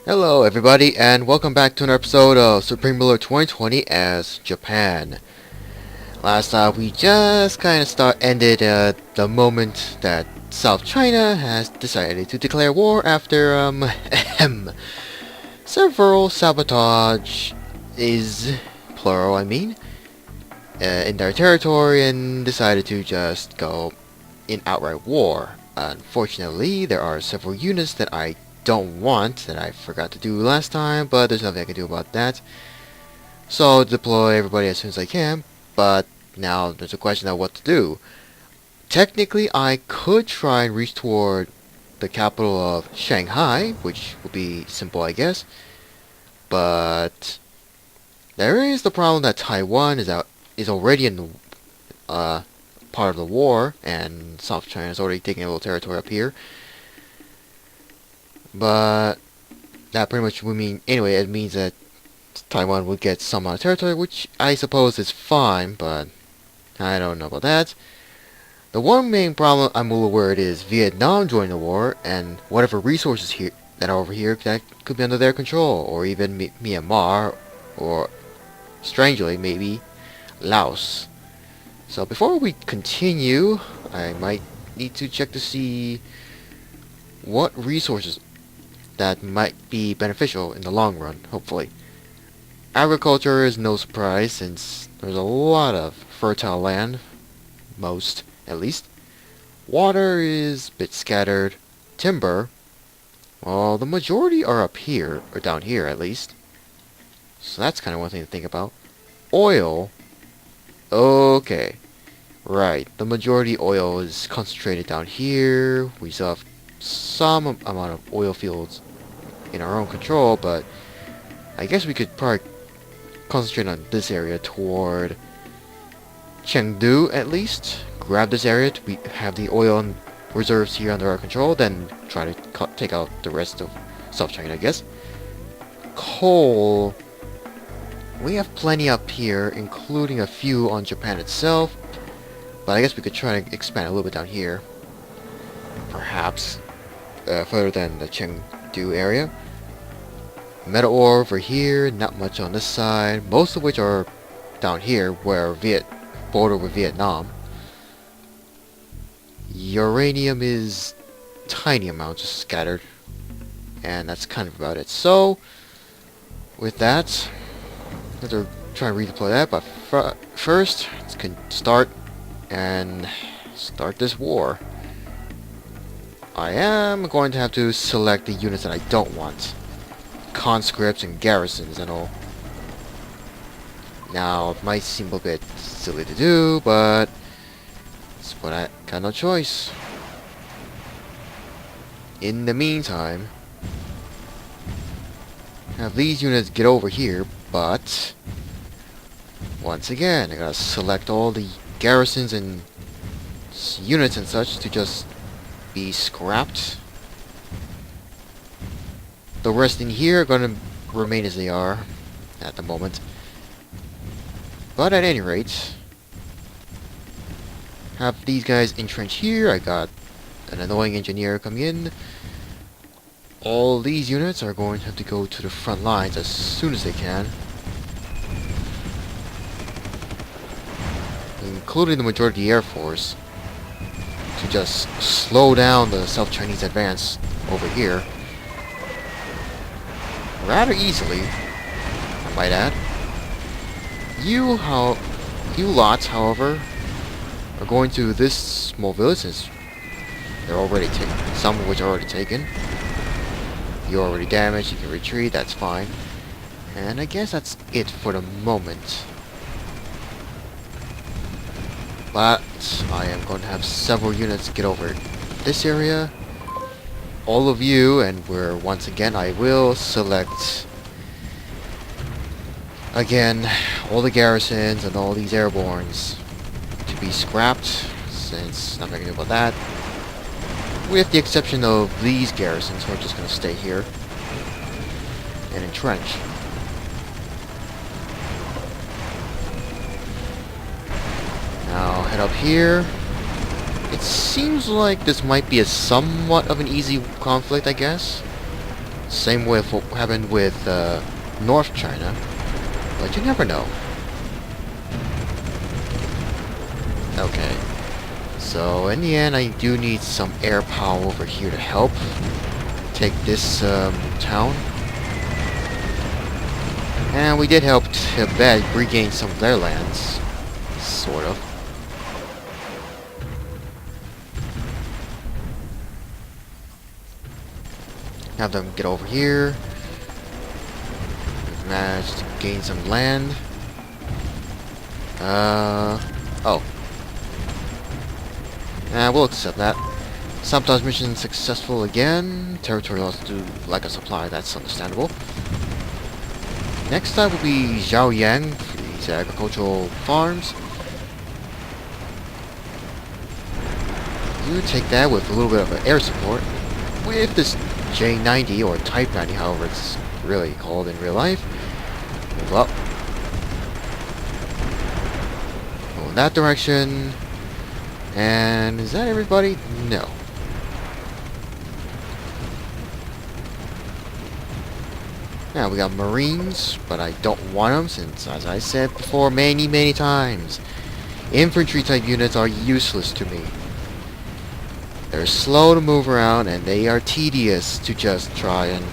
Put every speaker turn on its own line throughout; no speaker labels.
Hello everybody and welcome back to another episode of Supreme Ruler 2020 as Japan. Last time we just kind of ended the moment that South China has decided to declare war after several sabotage is plural in their territory and decided to just go in outright war. Unfortunately, there are several units that I don't want that I forgot to do last time, but there's nothing I can do about that. So I'll deploy everybody as soon as I can, but now there's a question of what to do. Technically, I could try and reach toward the capital of Shanghai, which would be simple, I guess. But there is the problem that Taiwan is already in the part of the war, and South China is already taking a little territory up here. But that pretty much would mean, anyway, it means that Taiwan would get some amount of territory, which I suppose is fine, but I don't know about that. The one main problem I'm a little worried is Vietnam joining the war, and whatever resources here that are over here that could be under their control, or even Myanmar, or strangely maybe Laos. So before we continue, I might need to check to see what resources that might be beneficial in the long run, hopefully. Agriculture is no surprise since there's a lot of fertile land, most at least. Water is a bit scattered. Timber, well, the majority are up here, or down here at least. So that's kind of one thing to think about. Oil, okay. Right, the majority oil is concentrated down here. We still have some amount of oil fields in our own control, but I guess we could probably concentrate on this area toward Chengdu at least. Grab this area to have the oil and reserves here under our control, then try to take out the rest of South China, I guess. Coal, we have plenty up here, including a few on Japan itself, but I guess we could try to expand a little bit down here. Perhaps further than the Chengdu area. Metal ore over here, not much on this side, most of which are down here where border with Vietnam. Uranium is tiny amounts just scattered, and that's kind of about it. So with that, let's try and redeploy that, but first let's start this war. I am going to have to select the units that I don't want. Conscripts and garrisons and all. Now, it might seem a bit silly to do, but it's what I got no choice. In the meantime, have these units get over here, but once again, I gotta select all the garrisons and units and such to just be scrapped. The rest in here are going to remain as they are at the moment. But at any rate, have these guys entrenched here. I got an annoying engineer coming in. All these units are going to have to go to the front lines as soon as they can, including the majority of the Air Force, to just slow down the South Chinese advance over here. Rather easily, I might add. You lots, however, are going to this small village since they're already taken. Some of which are already taken. You're already damaged. You can retreat. That's fine. And I guess that's it for the moment. But I am going to have several units get over this area. All of you, and once again I will select again all the garrisons and all these airbornes to be scrapped, since nothing I can do about that, with the exception of these garrisons who are just going to stay here and entrench. Now head up here. It seems like this might be somewhat of an easy conflict, I guess. Same with what happened with North China, but you never know. Okay, so in the end, I do need some air power over here to help take this town. And we did help Tibet regain some of their lands, sort of. Have them get over here. We've managed to gain some land. Oh. We'll accept that. Sometimes mission successful again. Territory lost to lack of supply, that's understandable. Next up will be Zhaoyang for these agricultural farms. You take that with a little bit of an air support. With this J-90, or Type 90, however it's really called in real life. Move up. Go in that direction. And is that everybody? No. Now we got Marines, but I don't want them since, as I said before many times, infantry type units are useless to me. They're slow to move around and they are tedious to just try and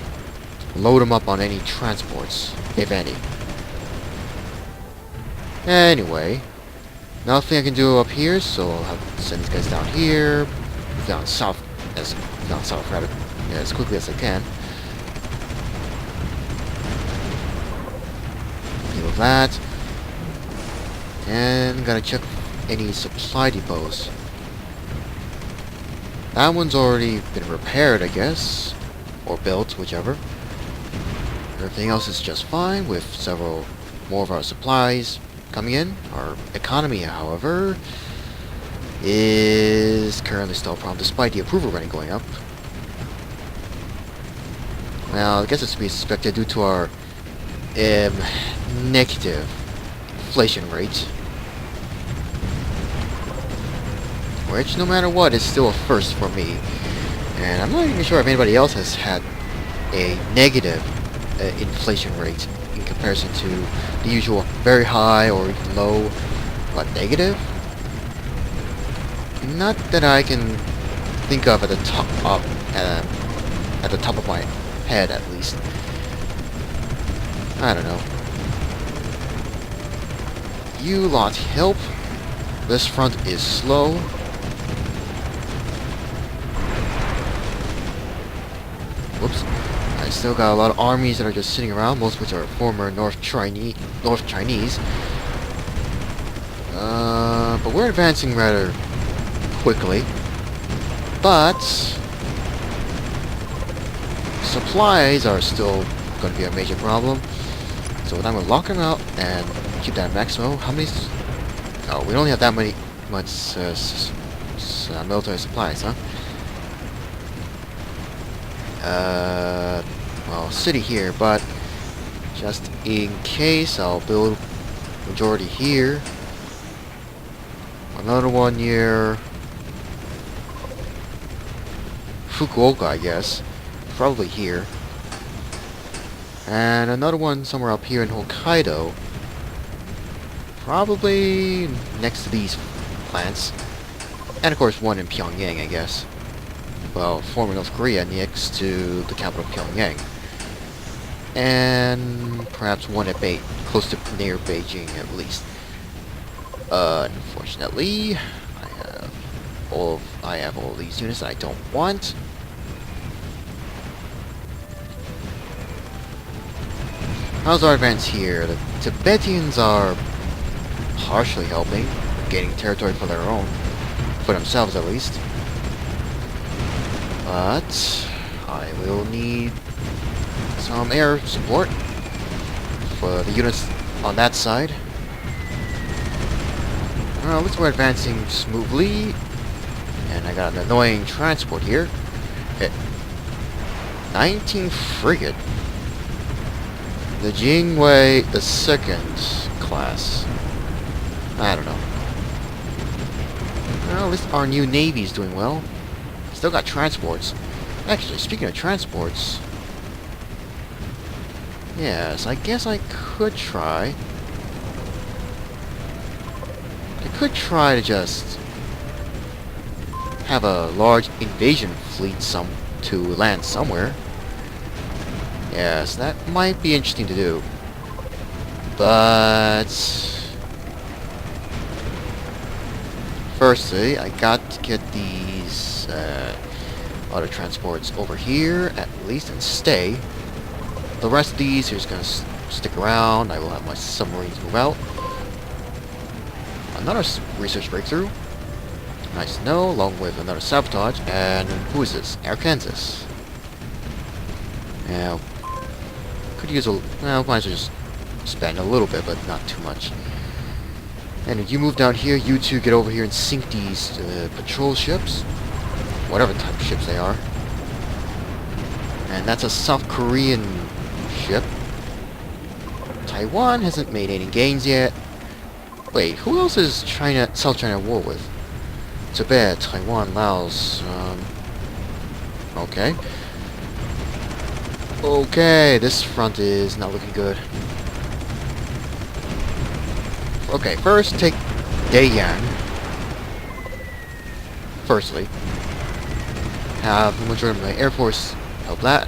load them up on any transports, if any. Anyway, nothing I can do up here, so I'll have to send these guys down here, down south as quickly as I can. Deal with that. And gotta check any supply depots. That one's already been repaired, I guess. Or built, whichever. Everything else is just fine, with several more of our supplies coming in. Our economy, however, is currently still a problem, despite the approval rating going up. Well, I guess it's to be expected due to our negative inflation rate, which, no matter what, is still a first for me. And I'm not even sure if anybody else has had a negative inflation rate in comparison to the usual very high or even low, but negative? Not that I can think of at the top of my head, at least. I don't know. You lot help. This front is slow. Whoops. I still got a lot of armies that are just sitting around, most of which are former North Chinese. But we're advancing rather quickly. But supplies are still going to be a major problem. So I'm going to lock them out and keep that maximum. How many? Oh, we don't only have that much military supplies, huh? Well, city here, but just in case, I'll build majority here. Another one near Fukuoka, I guess. Probably here. And another one somewhere up here in Hokkaido. Probably next to these plants. And of course one in Pyongyang, I guess. Well, former North Korea next to the capital Pyongyang. And perhaps one at close to near Beijing at least. Unfortunately, I have all these units that I don't want. How's our advance here? The Tibetans are partially helping, gaining territory for their own, for themselves at least. But I will need some air support for the units on that side. Well, looks like we're advancing smoothly, and I got an annoying transport here. 19 frigate. The Jingwei, the second class. I don't know. Well, at least our new Navy's doing well. Still got transports. Actually, speaking of transports, Yes, I guess I could try. I could try to just have a large invasion fleet to land somewhere. Yes, that might be interesting to do. But firstly, I got to get these auto transports over here at least and stay. The rest of these are just gonna stick around. I will have my submarines move out. Another research breakthrough. Nice to know, along with another sabotage. And who is this? Arkansas. Now, could use a... well, might as well just spend a little bit, but not too much. And you move down here, you two get over here and sink these patrol ships. Whatever type of ships they are. And that's a South Korean ship. Taiwan hasn't made any gains yet. Wait, who else is South China war with? Tibet, Taiwan, Laos, okay. Okay, this front is not looking good. Okay, first take Daeyan. Firstly. Have the majority of my Air Force help that.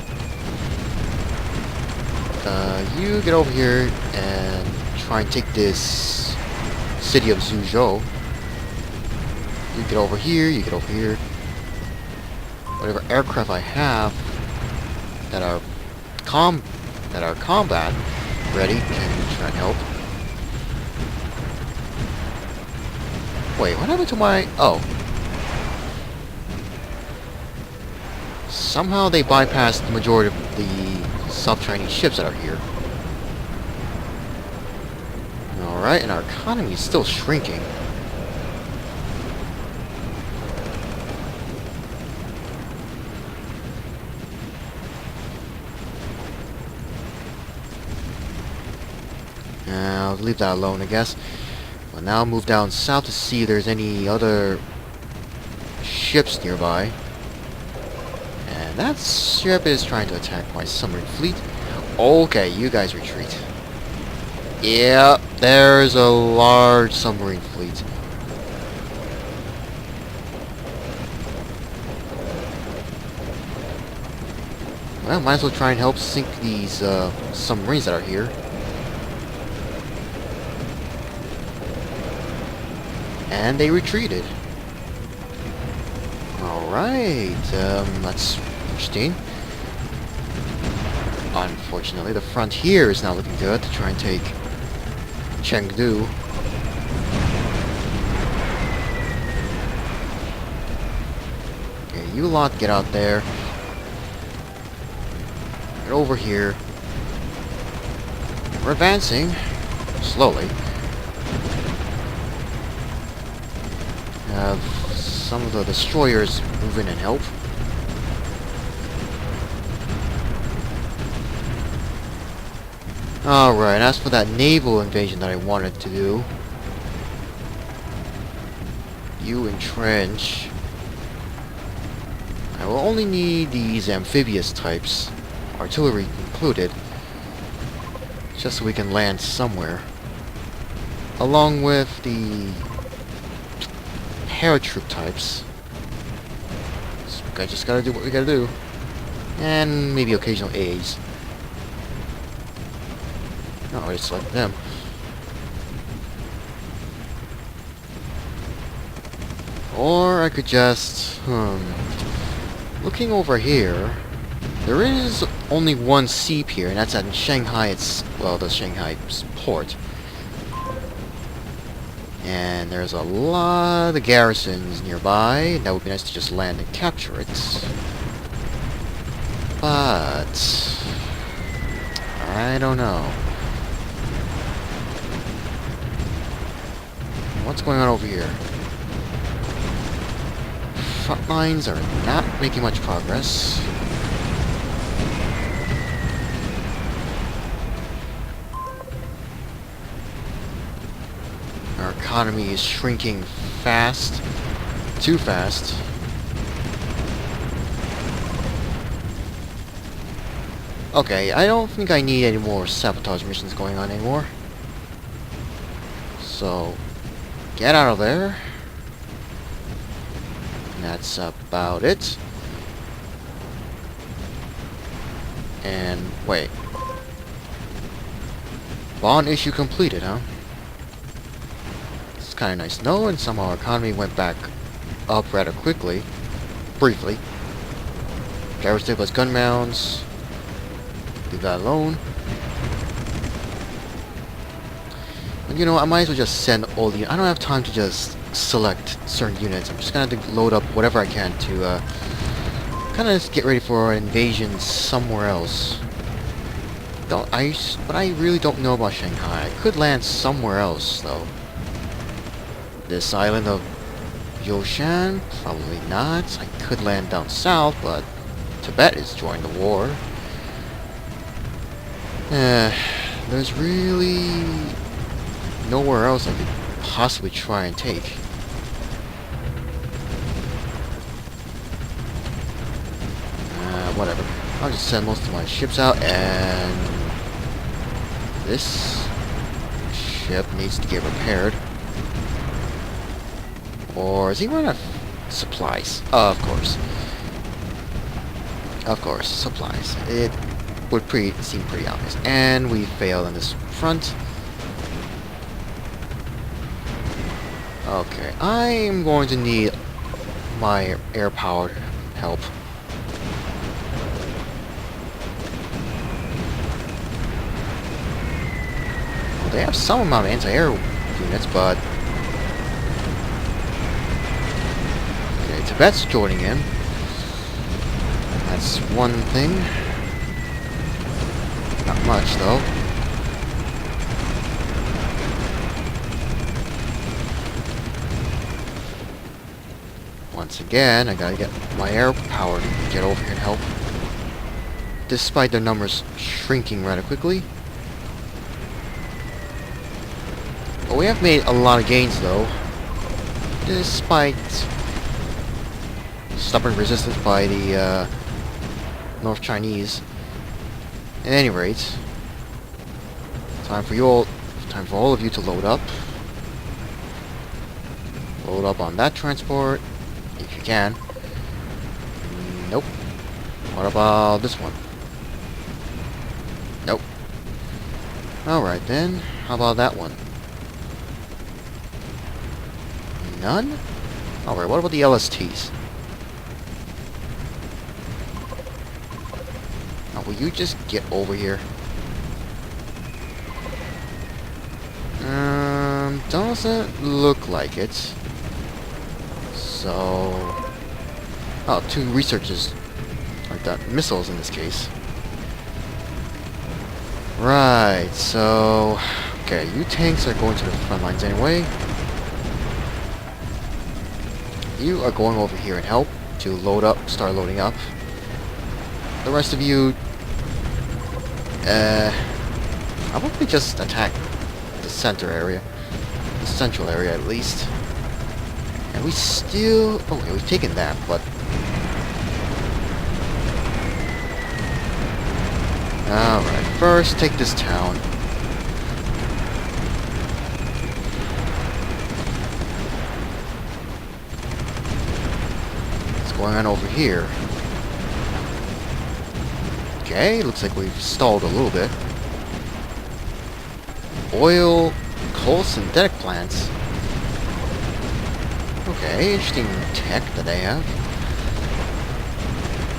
You get over here and try and take this city of Suzhou. You get over here, you get over here. Whatever aircraft I have that are combat ready can try and help. Wait, what happened to my... oh. Somehow they bypassed the majority of the South Chinese ships that are here. Alright, and our economy is still shrinking. I'll leave that alone, I guess. But now I'll move down south to see if there's any other ships nearby. And that ship is trying to attack my submarine fleet. Okay, you guys retreat. Yeah, there's a large submarine fleet. Well, might as well try and help sink these submarines that are here. And they retreated. Alright, that's interesting. Unfortunately, the front here is not looking good to try and take Chengdu. Okay, you lot get out there. Get over here. We're advancing. Slowly. Have some of the destroyers move in and help. Alright, as for that naval invasion that I wanted to do, you entrench. I will only need these amphibious types, artillery included, just so we can land somewhere. Along with the paratroop types. So I just gotta do what we gotta do. And maybe occasional A's. No, I just select them. Or I could just... looking over here, there is only one seep here, and that's at Shanghai. It's, well, the Shanghai port. And there's a lot of garrisons nearby. That would be nice to just land and capture it. But... I don't know. What's going on over here? Front lines are not making much progress. Our economy is shrinking fast. Too fast. Okay, I don't think I need any more sabotage missions going on anymore. So, get out of there. And that's about it. And, wait. Bond issue completed, huh? It's kind of nice to know, and somehow our economy went back up rather quickly. Briefly. Gyro stabilized gun mounts. Leave that alone. And you know, I might as well just send all the... I don't have time to just select certain units. I'm just gonna have to load up whatever I can to kind of get ready for an invasion somewhere else. But I really don't know about Shanghai. I could land somewhere else, though. This island of Yoshan? Probably not. I could land down south, but Tibet is joining the war. There's really nowhere else I could possibly try and take. Whatever. I'll just send most of my ships out, and this ship needs to get repaired. Or is he running out of supplies? Of course. Of course, supplies. It would seem pretty obvious. And we failed on this front. Okay, I'm going to need my air-powered help. Well, they have some amount of anti-air units, but... Okay, Tibet's joining in. That's one thing. Not much, though. Once again, I gotta get my air power to get over here and help. Despite their numbers shrinking rather quickly. But we have made a lot of gains, though. Despite stubborn resistance by the North Chinese. At any rate, time for all of you to load up. Load up on that transport, if you can. Nope. What about this one? Nope. Alright then, how about that one? None? Alright, what about the LSTs? Now, will you just get over here? Doesn't look like it. So... Oh, 2 researchers. Like that, missiles in this case. Right, so... Okay, you tanks are going to the front lines anyway. You are going over here and help to load up, start loading up. The rest of you, probably just attack the center area, the central area at least. And we still, okay, we've taken that, but all right. First, take this town. Going on over here. Okay, looks like we've stalled a little bit. Oil, coal synthetic plants. Okay, interesting tech that they have.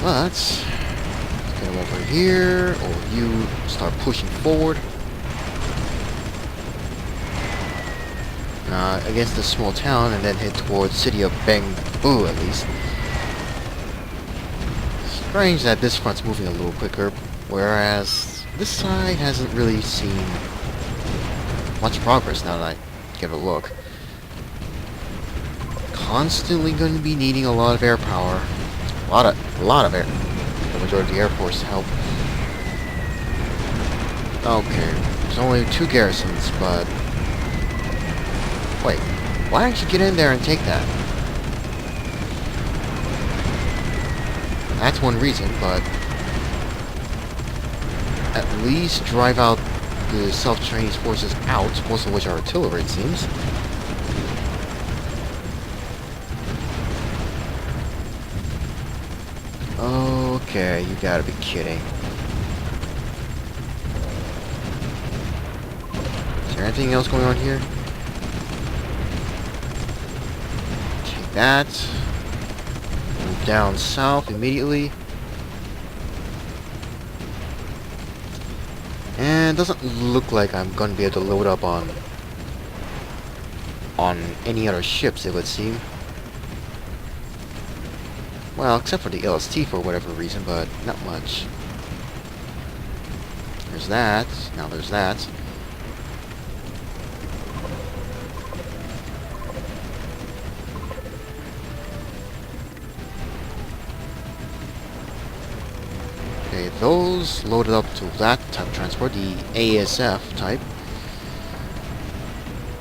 Let's get them over here, or you start pushing forward. Against this small town, and then head towards city of Bangbu at least. Strange that this front's moving a little quicker, whereas this side hasn't really seen much progress now that I give it a look. Constantly going to be needing a lot of air power, a lot of air. The majority of the Air Force to help. Okay, there's only 2 garrisons, but wait, why don't you get in there and take that? That's one reason, but at least drive out the South Chinese forces out, most of which are artillery, it seems. Okay, you gotta be kidding. Is there anything else going on here? Take that. Move down south immediately. And it doesn't look like I'm gonna be able to load up on any other ships, it would seem. Well, except for the LST for whatever reason, but not much. There's that. Now there's that. Okay, those loaded up to that type of transport, the ASF type.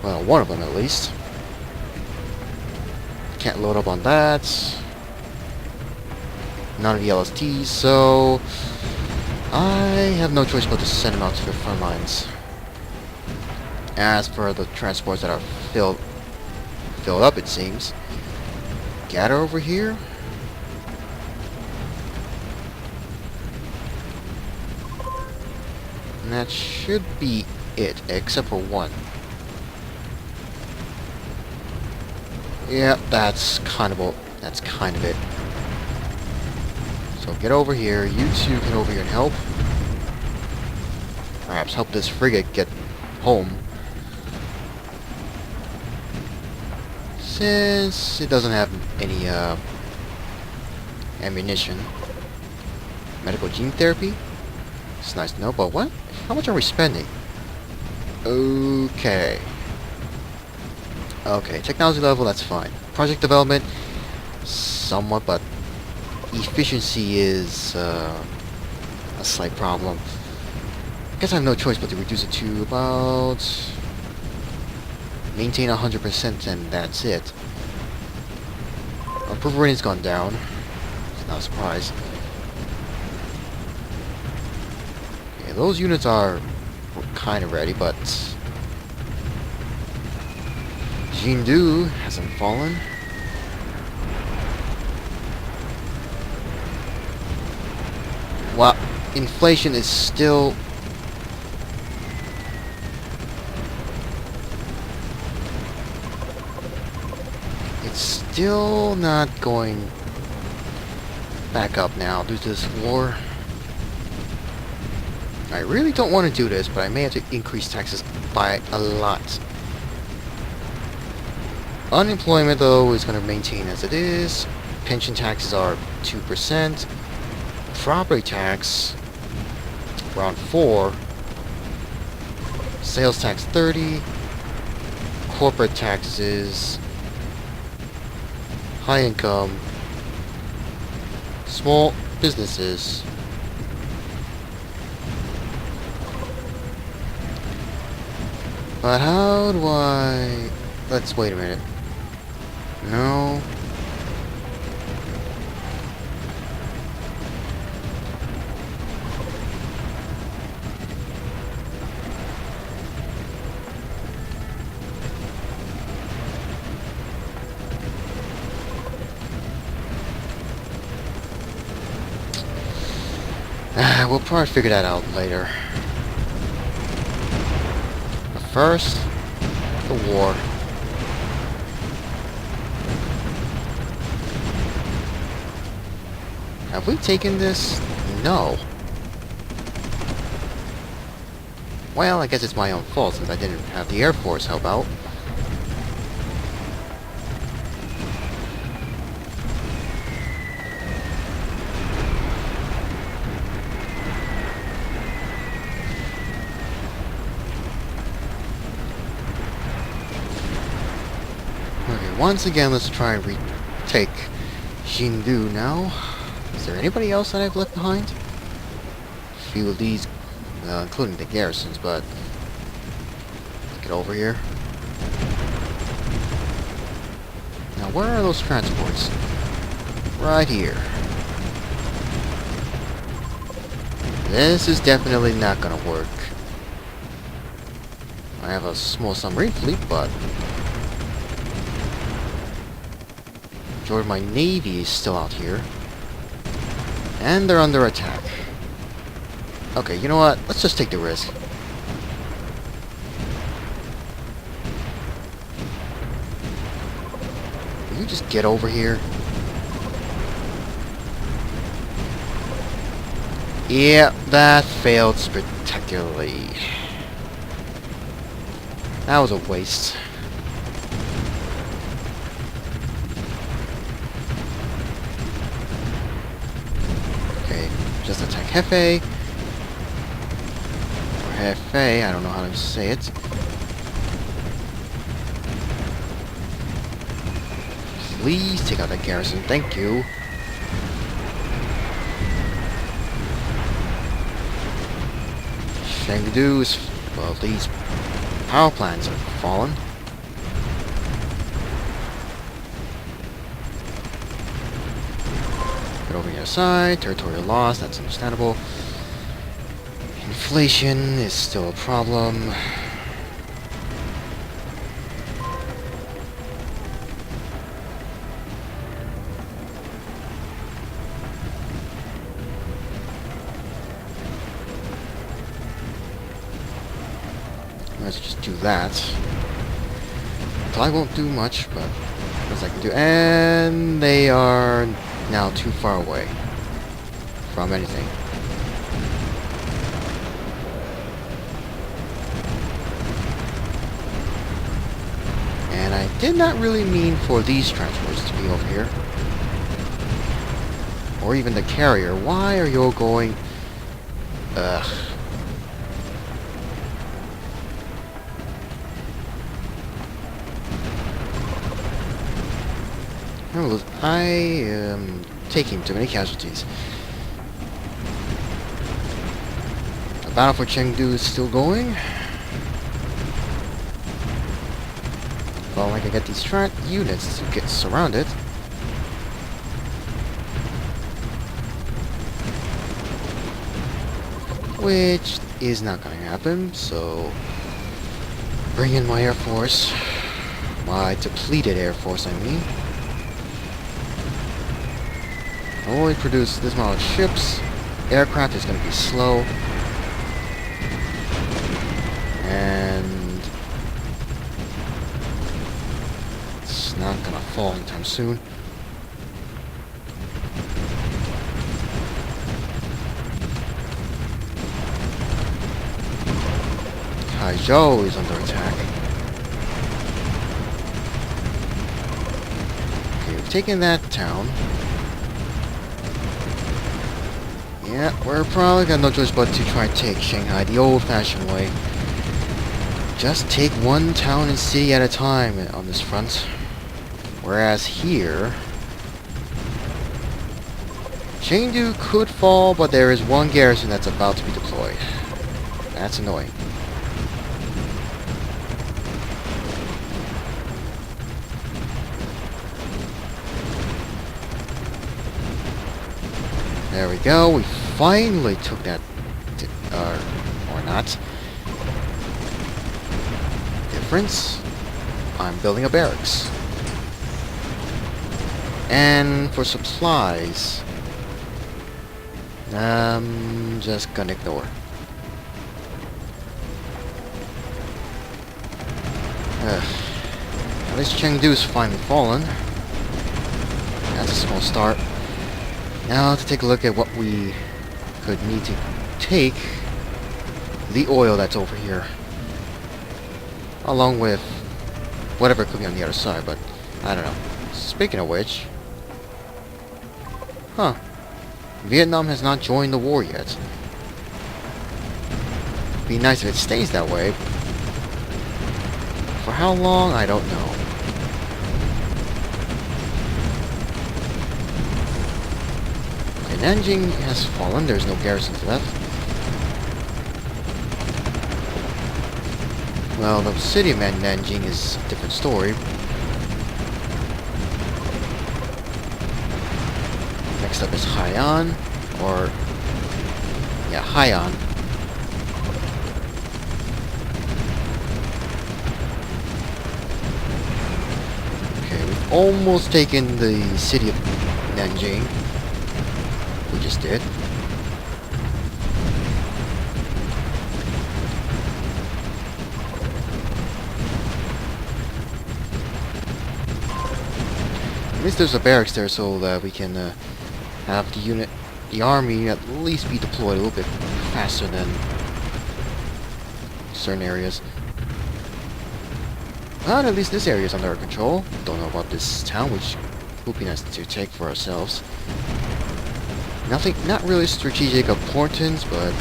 Well, one of them at least. Can't load up on that. None of the LSTs, so I have no choice but to send them out to the front lines. As for the transports that are filled up, it seems. Gather over here. And that should be it, except for one. Yeah, that's kind of it. So get over here. You two get over here and help. Perhaps help this frigate get home. Since it doesn't have any ammunition. Medical gene therapy? It's nice to know, but what? How much are we spending? Okay. Okay, technology level, that's fine. Project development, somewhat, but efficiency is a slight problem. I guess I have no choice but to reduce it to about... maintain 100% and that's it. Approval rating's gone down. It's not a surprise. Okay, those units are kind of ready, but... Jindu hasn't fallen. Well, inflation is still... It's still not going back up now due to this war. I really don't want to do this, but I may have to increase taxes by a lot. Unemployment, though, is going to maintain as it is. Pension taxes are 2%. Property tax, around 4. Sales tax, 30. Corporate taxes, high income. Small businesses. But how do I... Let's wait a minute. No. We'll probably figure that out later. But first, the war. Have we taken this? No. Well, I guess it's my own fault since I didn't have the Air Force help out. Okay, once again, let's try and retake Jindu now. Is there anybody else that I've left behind? A few of these, including the garrisons, but... Get over here. Now, where are those transports? Right here. This is definitely not gonna work. I have a small submarine fleet, but majority of my navy is still out here. And they're under attack. Okay, you know what? Let's just take the risk. Will you just get over here? Yeah, that failed spectacularly. That was a waste. Okay, just attack Hefe. Or Hefe, I don't know how to say it. Please take out that garrison, thank you. Chengdu's, well, these power plants have fallen. Get over the other side, territorial loss, that's understandable. Inflation is still a problem. Let's just do that. I won't do much, but as I can do. And they are now too far away from anything. And I did not really mean for these transports to be over here. Or even the carrier. Why are you all going... Ugh. I am taking too many casualties. The battle for Chengdu is still going. Well, I can get these units to get surrounded. Which is not going to happen, so... Bring in my Air Force. My depleted Air Force, I mean. Only produce this amount of ships. Aircraft is going to be slow. And it's not going to fall anytime soon. Haizhou is under attack. Okay, we've taken that town. Yeah, we're probably got no choice but to try and take Shanghai the old-fashioned way. Just take one town and city at a time on this front. Whereas here... Chengdu could fall, but there is one garrison that's about to be deployed. That's annoying. There we go, we finally took that, or not. Difference, I'm building a barracks. And for supplies, I'm just gonna ignore. At least Chengdu's finally fallen. That's a small start. Now to take a look at what we could need to take. The oil that's over here. Along with whatever could be on the other side, but I don't know. Speaking of which... Huh. Vietnam has not joined the war yet. Be nice if it stays that way. For how long? I don't know. Nanjing has fallen, there's no garrisons left. Well, the city of Nanjing is a different story. Next up is Haiyan, or Yeah, Haiyan. Okay, we've almost taken the city of Nanjing. We just did. At least there's a barracks there so that we can have the army at least be deployed a little bit faster than certain areas. But at least this area is under our control. Don't know about this town, which would be nice to take for ourselves. Not really strategic importance, but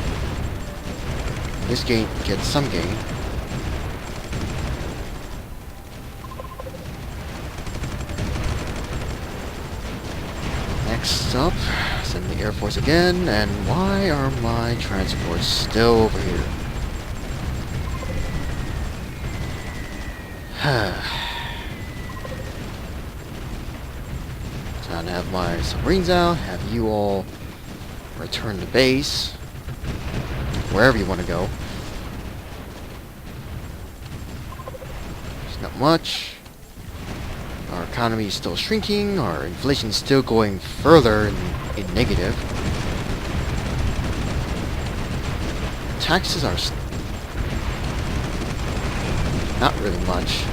this game gets some gain. Next up, send the Air Force again, and why are my transports still over here? Time to have my submarines out, have you all return to base, wherever you want to go. There's not much. Our economy is still shrinking, our inflation is still going further in negative. Taxes are not really much.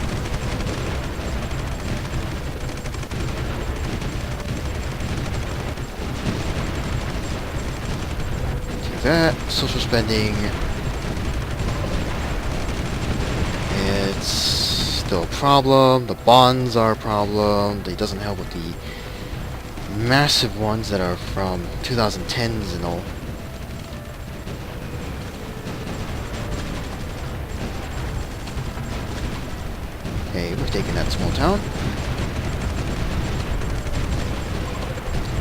Take that. Social spending. It's still a problem. The bonds are a problem. It doesn't help with the massive ones that are from 2010s and all. Okay, we've taken that small town.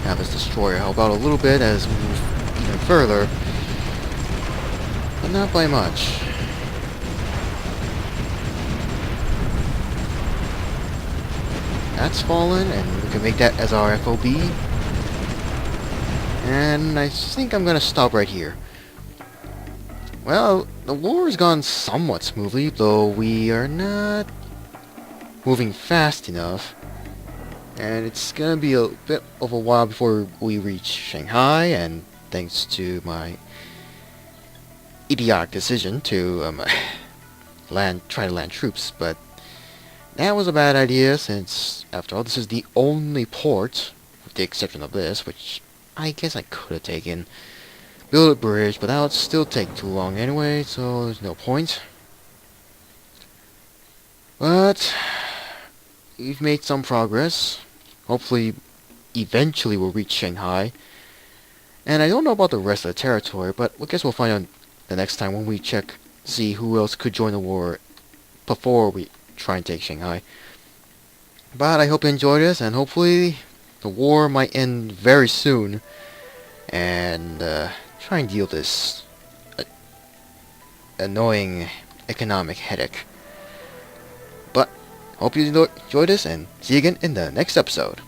Have this destroyer help out a little bit as we move even further, but not by much. That's fallen, and we can make that as our FOB. And I think I'm gonna stop right here. Well, the war has gone somewhat smoothly, though we are not moving fast enough, and it's gonna be a bit of a while before we reach Shanghai, and thanks to my idiotic decision to try to land troops, but that was a bad idea since, after all, this is the only port, with the exception of this, which I guess I could have taken. Build a bridge, but that would still take too long anyway, so there's no point. But we've made some progress. Hopefully, eventually we'll reach Shanghai. And I don't know about the rest of the territory, but I guess we'll find out the next time when we check, see who else could join the war before we try and take Shanghai. But I hope you enjoyed this, and hopefully the war might end very soon, and try and deal this annoying economic headache. But hope you enjoyed this, and see you again in the next episode.